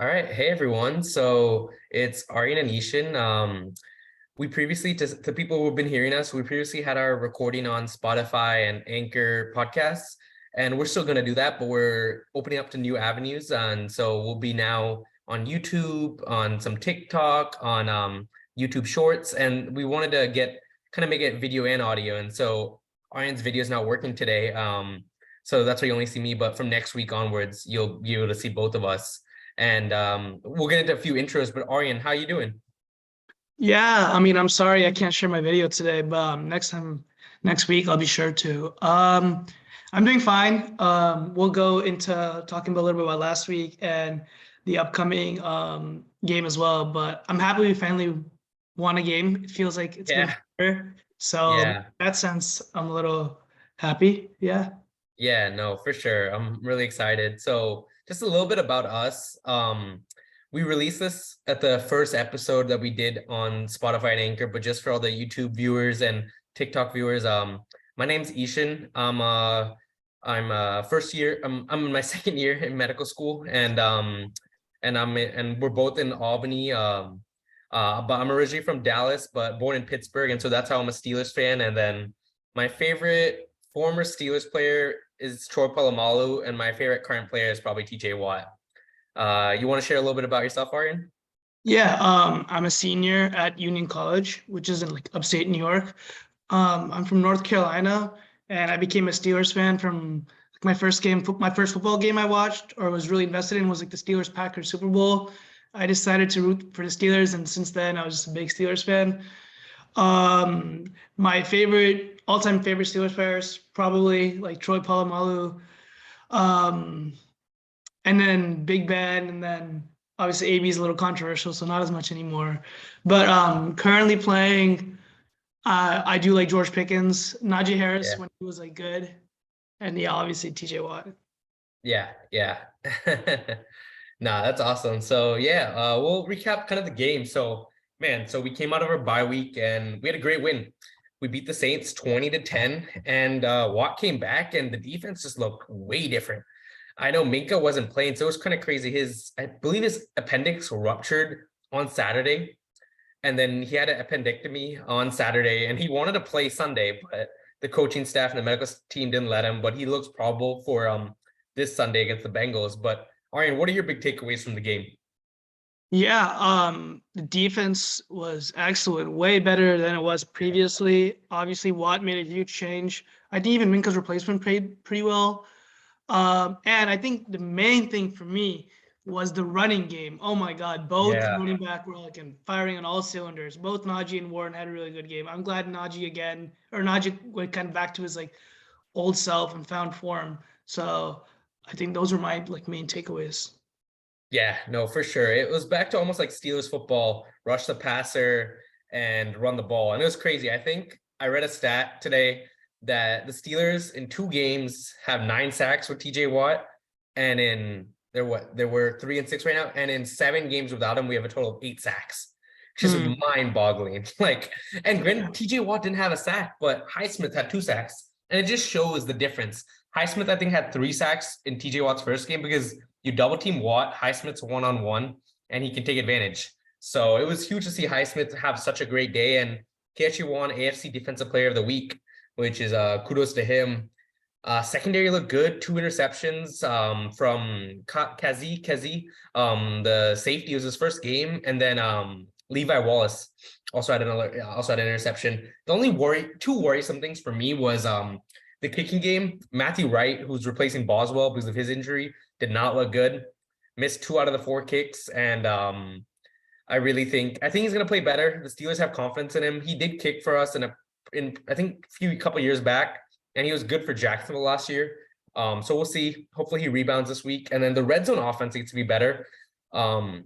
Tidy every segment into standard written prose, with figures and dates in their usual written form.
All right. Hey, everyone. So it's Aryan and Ishan. We previously, to people who've been hearing us, we previously had our recording on Spotify and Anchor podcasts, and we're still going to do that, but we're opening up to new avenues. And so we'll be now on YouTube, on some TikTok, on YouTube Shorts, and we wanted to kind of make it video and audio. And so Aryan's video is not working today. So that's why you only see me, but from next week onwards, you'll be able to see both of us. And we'll get into a few intros, but Aryan, how you doing? Yeah, I'm sorry I can't share my video today, but next week, I'll be sure to. I'm doing fine. We'll go into talking about a little bit about last week and the upcoming game as well. But I'm happy we finally won a game. It feels like it's been Yeah, forever. So in yeah, that sense, I'm a little happy. Yeah. yeah, no, for sure. I'm really excited. So just a little bit about us. We released this at the first episode that we did on Spotify and Anchor, but just for all the YouTube viewers and TikTok viewers, my name's Ishan. I'm first year, I'm in my second year in medical school, and we're both in Albany. But I'm originally from Dallas, but born in Pittsburgh, and so that's how I'm a Steelers fan. And then my favorite former Steelers player is Troy Polamalu, and my favorite current player is probably TJ Watt. You want to share a little bit about yourself, Aryan? Yeah, I'm a senior at Union College, which is in like upstate New York. I'm from North Carolina, and I became a Steelers fan from like my first football game I watched or was really invested in was like the Steelers Packers Super Bowl. I decided to root for the Steelers, and since then I was just a big Steelers fan. My favorite all-time favorite Steelers players probably like Troy Polamalu, um, and then Big Ben, and then obviously AB is a little controversial, so not as much anymore. But currently playing, I do like George Pickens, Najee Harris Yeah, when he was like good, and yeah, obviously TJ Watt. yeah, yeah. Nah, that's awesome. So yeah, we'll recap kind of the game. So man, so we came out of our bye week and we had a great win. We beat the Saints 20-10, and Watt came back and the defense just looked way different. I know Minka wasn't playing, so it was kind of crazy. I believe his appendix ruptured on Saturday, and then he had an appendectomy on Saturday, and he wanted to play Sunday, but the coaching staff and the medical team didn't let him. But he looks probable for this Sunday against the Bengals. But Arian, what are your big takeaways from the game? Yeah, the defense was excellent, way better than it was previously. Obviously, Watt made a huge change. I think even Minka's replacement played pretty well. And I think the main thing for me was the running game. Oh my God, both Yeah, running back were like firing on all cylinders. Both Najee and Warren had a really good game. I'm glad Najee went kind of back to his like old self and found form. So I think those were my like main takeaways. yeah, no, for sure. It was back to almost like Steelers football, rush the passer and run the ball. And it was crazy. I think I read a stat today that the Steelers in 2 games have 9 sacks with TJ Watt. And there were 3-6 right now. And in 7 games without him, we have a total of 8 sacks. Just Hmm. mind-boggling. Like, and granted, TJ Watt didn't have a sack, but Highsmith had 2 sacks. And it just shows the difference. Highsmith, I think, had 3 sacks in TJ Watt's first game because you double team Watt, Highsmith's one-on-one, and he can take advantage. So it was huge to see Highsmith have such a great day, and he actually won AFC Defensive Player of the Week, which is kudos to him. Secondary looked good, 2 interceptions from Kazi. The safety was his first game, and then Levi Wallace also had an interception. The only two worrisome things for me was the kicking game. Matthew Wright, who's replacing Boswell because of his injury, did not look good. Missed 2 out of the 4 kicks, and I think he's gonna play better. The Steelers have confidence in him. He did kick for us in I think couple years back, and he was good for Jacksonville last year. So we'll see. Hopefully he rebounds this week, and then the red zone offense needs to be better. Um,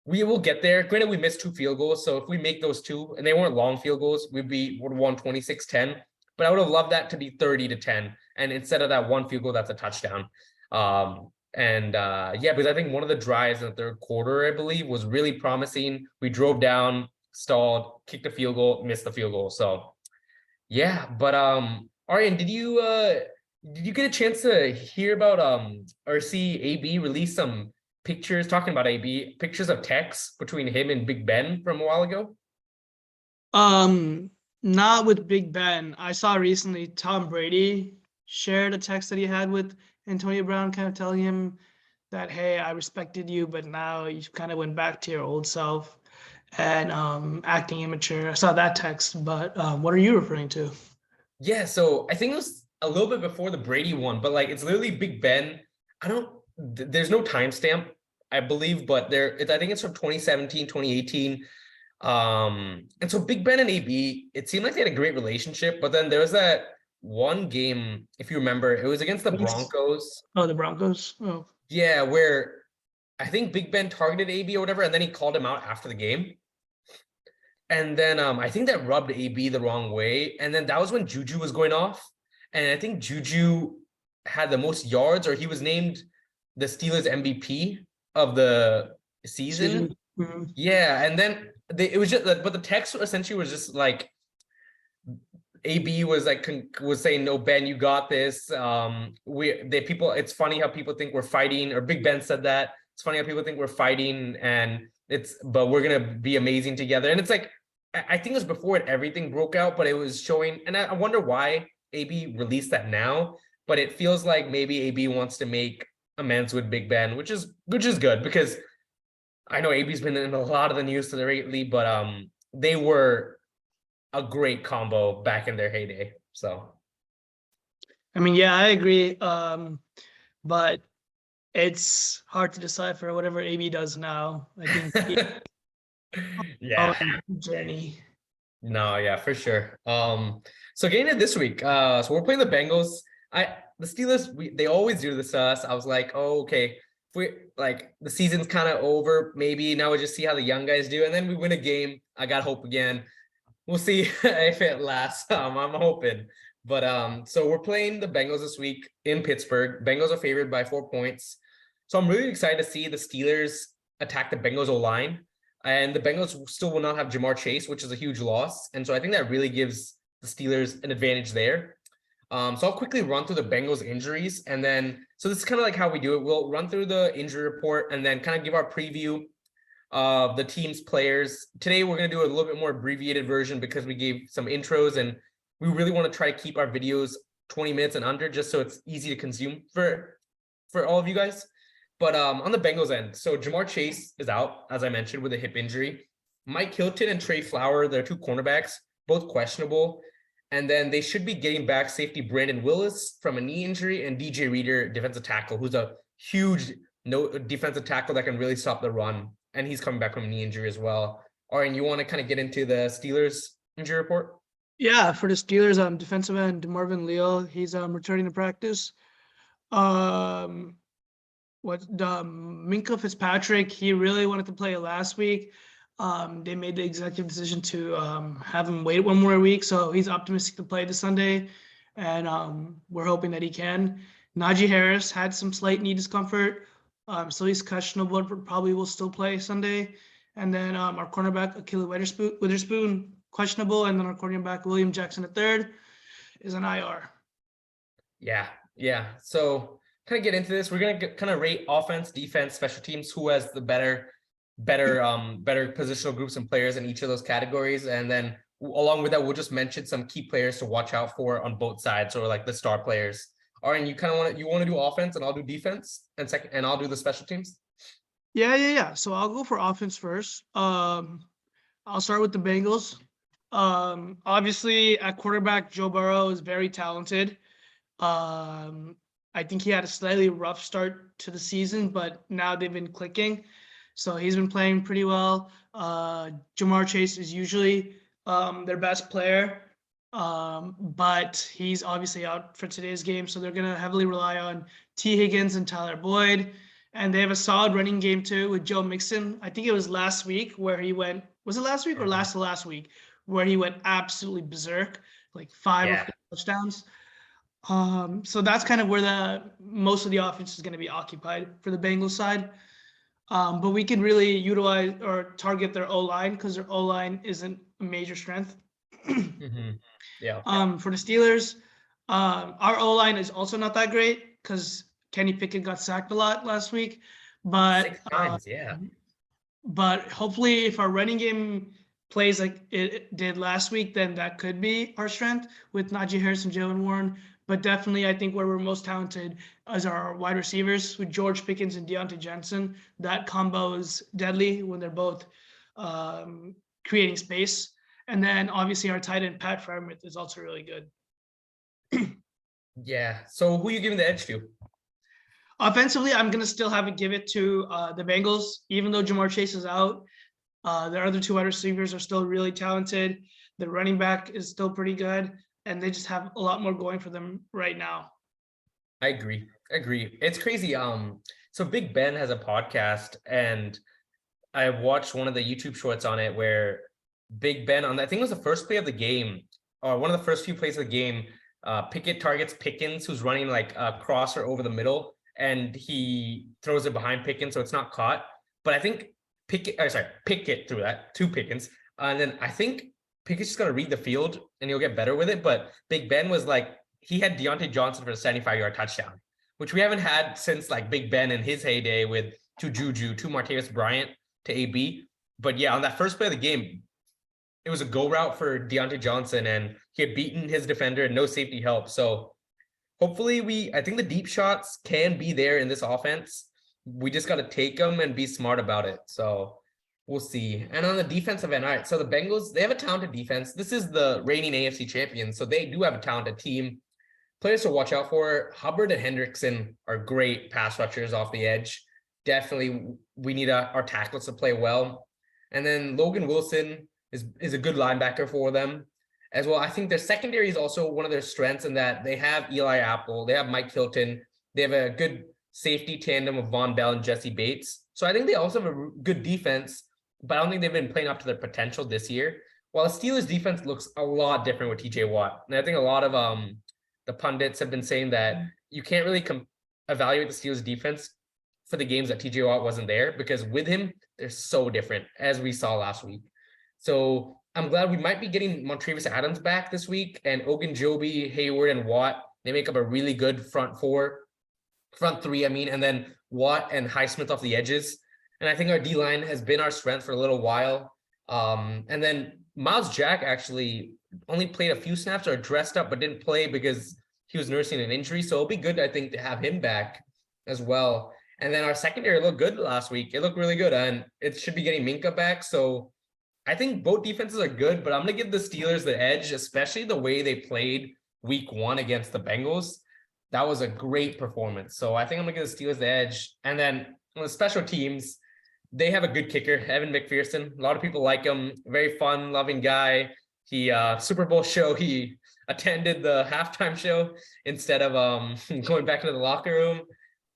we will get there. Granted, we missed 2 field goals, so if we make those two, and they weren't long field goals, would have won 26-10. But I would have loved that to be 30-10, and instead of that 1 field goal, that's a touchdown. Yeah, because I think one of the drives in the third quarter, I believe, was really promising. We drove down, stalled, kicked a field goal, missed the field goal. So yeah, but Arian, did you get a chance to hear about or see AB release some pictures talking about AB, pictures of text between him and Big Ben from a while ago? Not with Big Ben. I saw recently Tom Brady shared a text that he had with Antonio Brown, kind of telling him that, hey, I respected you, but now you kind of went back to your old self and acting immature. I saw that text, but what are you referring to? Yeah, so I think it was a little bit before the Brady one, but like it's literally Big Ben. I don't there's no timestamp, I believe, but I think it's from 2017, 2018. And so Big Ben and AB, it seemed like they had a great relationship, but then there was that one game, if you remember, it was against the Broncos. Oh, the Broncos. Oh, Yeah, where I think Big Ben targeted AB or whatever, and then he called him out after the game. And then I think that rubbed AB the wrong way. And then that was when Juju was going off. And I think Juju had the most yards, or he was named the Steelers MVP of the season. Mhm. Yeah, and then it was just, but the text essentially was just like AB was like was saying, "No, Ben, you got this." People. It's funny how people think we're fighting, or Big Ben said that. It's funny how people think we're fighting, but we're gonna be amazing together. And it's like, I think it was before everything broke out, but it was showing, and I wonder why AB released that now. But it feels like maybe AB wants to make amends with Big Ben, which is good because I know AB's been in a lot of the news lately, but they were a great combo back in their heyday. So I mean, yeah, I agree. But it's hard to decipher whatever AB does now. I think yeah, journey. no, yeah, for sure. So getting into this week, so we're playing the Bengals. The Steelers, they always do this to us. I was like, oh, okay, if we like the season's kind of over, maybe now we just see how the young guys do, and then we win a game. I got hope again. We'll see if it lasts. I'm hoping. But so we're playing the Bengals this week in Pittsburgh. Bengals are favored by 4 points. So I'm really excited to see the Steelers attack the Bengals O-line. And the Bengals still will not have Jamar Chase, which is a huge loss. And so I think that really gives the Steelers an advantage there. So I'll quickly run through the Bengals injuries. And then, so this is kind of like how we do it. We'll run through the injury report and then kind of give our preview of the team's players. Today, we're going to do a little bit more abbreviated version because we gave some intros and we really want to try to keep our videos 20 minutes and under just so it's easy to consume for all of you guys. But on the Bengals end, so Jamar Chase is out, as I mentioned, with a hip injury. Mike Hilton and Trey Flower, they're two cornerbacks, both questionable. And then they should be getting back safety Brandon Willis from a knee injury and DJ Reader, defensive tackle, who's a huge defensive tackle that can really stop the run. And he's coming back from a knee injury as well. Aaron, you want to kind of get into the Steelers injury report? Yeah, for the Steelers, defensive end Marvin Leal, he's returning to practice. Minkah Fitzpatrick, he really wanted to play last week. They made the executive decision to have him wait one more week, so he's optimistic to play this Sunday, and we're hoping that he can. Najee Harris had some slight knee discomfort, so he's questionable, but probably will still play Sunday. And then our cornerback Ahkello Witherspoon, questionable, and then our cornerback William Jackson III is an IR. Yeah. So kind of get into this. We're gonna kind of rate offense, defense, special teams, who has the better positional groups and players in each of those categories. And then along with that, we'll just mention some key players to watch out for on both sides, or like the star players. Aaron, you kind of want to do offense and I'll do defense, and I'll do the special teams. Yeah. So I'll go for offense first. I'll start with the Bengals. Obviously at quarterback, Joe Burrow is very talented. I think he had a slightly rough start to the season, but now they've been clicking. So he's been playing pretty well. Jamar Chase is usually their best player, but he's obviously out for today's game. So they're going to heavily rely on T. Higgins and Tyler Boyd. And they have a solid running game too with Joe Mixon. I think it was last week where he went, was it last week or last week, where he went absolutely berserk, like 5 or 4 touchdowns. So that's kind of where most of the offense is going to be occupied for the Bengals side. But we can really utilize or target their O-line because their O-line isn't a major strength. Yeah. For the Steelers, our O-line is also not that great because Kenny Pickett got sacked a lot last week. But 6 times, yeah. but hopefully, if our running game plays like it did last week, then that could be our strength with Najee Harris and Jalen Warren. But definitely, I think where we're most talented is our wide receivers with George Pickens and Deontay Johnson. That combo is deadly when they're both creating space. And then obviously our tight end Pat Freiermuth is also really good. Yeah. So who are you giving the edge to? Offensively, I'm gonna still have to give it to the Bengals, even though Jamar Chase is out. Their other two wide receivers are still really talented. The running back is still pretty good, and they just have a lot more going for them right now. I agree. It's crazy. So Big Ben has a podcast, and I watched one of the YouTube shorts on it where Big Ben I think it was the first play of the game, or one of the first few plays of the game. Pickett targets Pickens, who's running like a crosser over the middle, and he throws it behind Pickens, so it's not caught. But I think Pickett threw that to Pickens, and then I think Pickett's just got to read the field, and he'll get better with it. But Big Ben was like, he had Deontay Johnson for a 75-yard touchdown, which we haven't had since like Big Ben in his heyday with to Juju, to Martavis Bryant, to AB. But yeah, on that first play of the game, it was a go route for Deontay Johnson, and he had beaten his defender and no safety help. So hopefully I think the deep shots can be there in this offense. We just got to take them and be smart about it. So we'll see. And on the defensive end, all right, so the Bengals, they have a talented defense. This is the reigning AFC champions, so they do have a talented team. Players to watch out for, Hubbard and Hendrickson are great pass rushers off the edge. Definitely, we need our tackles to play well. And then Logan Wilson is a good linebacker for them as well. I think their secondary is also one of their strengths in that they have Eli Apple, they have Mike Hilton, they have a good safety tandem of Von Bell and Jesse Bates. So I think they also have a good defense, but I don't think they've been playing up to their potential this year. While the Steelers defense looks a lot different with TJ Watt. And I think a lot of the pundits have been saying that you can't really evaluate the Steelers defense for the games that TJ Watt wasn't there, because with him, they're so different, as we saw last week. So I'm glad we might be getting Montravius Adams back this week, and Ogunjobi, Hayward, and Watt. They make up a really good front three, and then Watt and Highsmith off the edges. And I think our D-line has been our strength for a little while. And then Miles Jack actually only played a few snaps or dressed up, but didn't play because he was nursing an injury. So it'll be good, I think, to have him back as well. And then our secondary looked good last week. It looked really good, and it should be getting Minka back. So I think both defenses are good, but I'm going to give the Steelers the edge, especially the way they played week 1 against the Bengals. That was a great performance. So I think I'm going to give the Steelers the edge. And then on the special teams, they have a good kicker, Evan McPherson. A lot of people like him. Very fun, loving guy. He Super Bowl show, he attended the halftime show instead of going back into the locker room.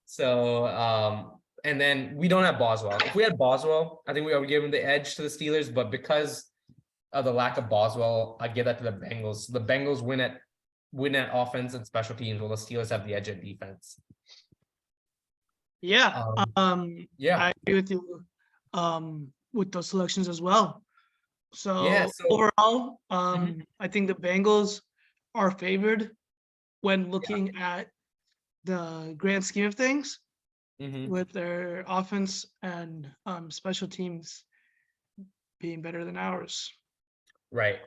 So and then we don't have Boswell. If we had Boswell, I think we would give him the edge to the Steelers, but because of the lack of Boswell, I'd give that to the Bengals. The Bengals win at offense and special teams, while the Steelers have the edge at defense. Yeah. Yeah. I agree with you with those selections as well. So overall, I think the Bengals are favored when looking at the grand scheme of things, with their offense and special teams being better than ours. Right.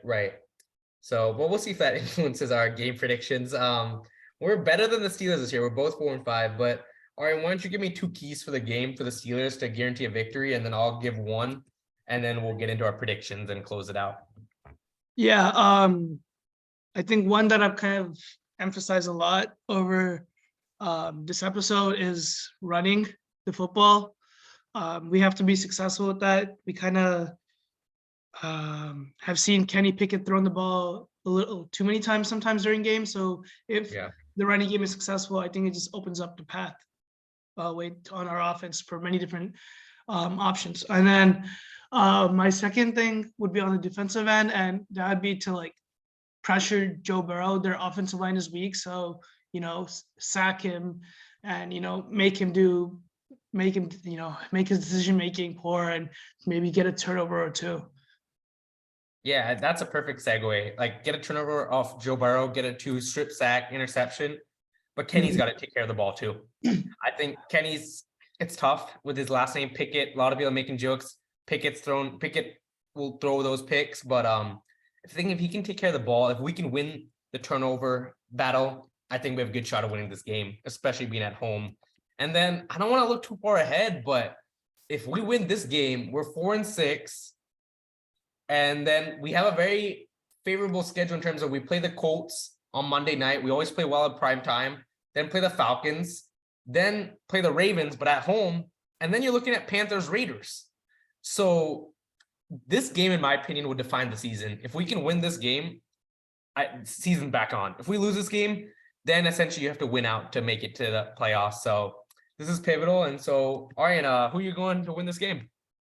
So, well, we'll see if that influences our game predictions. We're better than the Steelers this year. We're both 4-5, but all right, why don't you give me 2 keys for the game for the Steelers to guarantee a victory, and then I'll give 1, and then we'll get into our predictions and close it out. Yeah, I think one that I've kind of emphasized a lot over this episode is running the football. We have to be successful with that. We kind of have seen Kenny Pickett throwing the ball a little too many times sometimes during games. So if the running game is successful, I think it just opens up the path on our offense for many different options. And then my second thing would be on the defensive end, and that would be to like pressure Joe Burrow. Their offensive line is weak, so sack him and make his decision making poor and maybe get a turnover or 2. Yeah, that's a perfect segue. Like, get a turnover off Joe Burrow, get a 2 strip sack interception, but Kenny's got to take care of the ball too. I think Kenny's it's tough with his last name Pickett. A lot of people are making jokes. Pickett will throw those picks, but I think if he can take care of the ball, if we can win the turnover battle, I think we have a good shot of winning this game, especially being at home. And then I don't want to look too far ahead, but if we win this game, we're 4-6. And then we have a very favorable schedule in terms of we play the Colts on Monday night. We always play well at prime time, then play the Falcons, then play the Ravens, but at home. And then you're looking at Panthers Raiders. So this game, in my opinion, would define the season. If we can win this game, season back on. If we lose this game, then essentially you have to win out to make it to the playoffs. So this is pivotal. And so, Aryan, who are you going to win this game?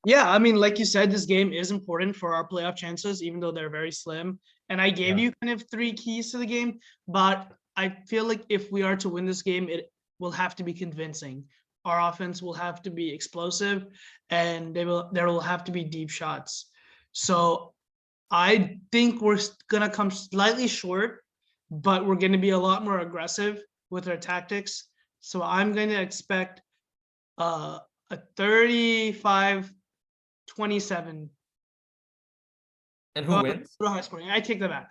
Yeah, I mean, like you said, this game is important for our playoff chances, even though they're very slim. And I gave you kind of 3 keys to the game, but I feel like if we are to win this game, it will have to be convincing. Our offense will have to be explosive, and there will have to be deep shots. So I think we're gonna come slightly short, but we're gonna be a lot more aggressive with our tactics. So I'm going to expect a 35-27. And who wins? High scoring. I take that back.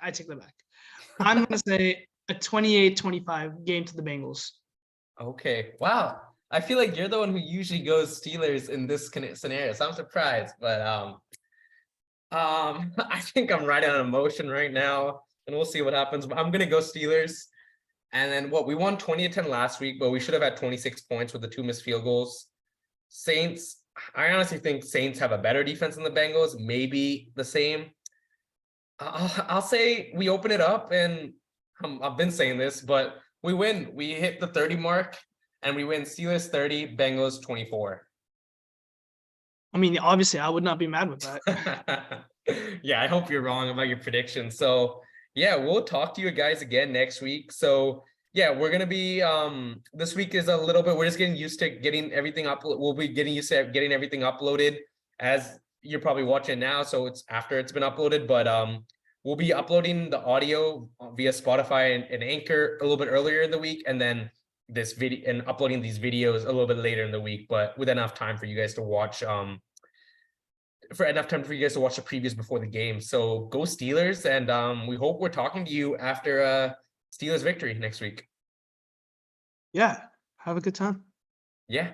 I'm going to say a 28-25 game to the Bengals. Okay. Wow. I feel like you're the one who usually goes Steelers in this scenario, so I'm surprised. But I think I'm riding on emotion right now, and we'll see what happens. I'm gonna go Steelers. And then we won 20-10 last week, but we should have had 26 points with the 2 missed field goals. Saints, I honestly think Saints have a better defense than the Bengals, maybe the same. I'll say we open it up, and I've been saying this, but we win. We hit the 30 mark, and we win Steelers 30, Bengals 24. I mean, obviously, I would not be mad with that. Yeah, I hope you're wrong about your prediction. So, yeah, we'll talk to you guys again next week. So, yeah, we're going to be, this week is a little bit, we're just getting used to getting everything up. We'll be getting used to getting everything uploaded as you're probably watching now. So it's after it's been uploaded, but we'll be uploading the audio via Spotify and Anchor a little bit earlier in the week. And then this video and uploading these videos a little bit later in the week, but with enough time for you guys to watch, the previews before the game. So go Steelers, and we hope we're talking to you after Steelers victory next week. Yeah, have a good time. Yeah.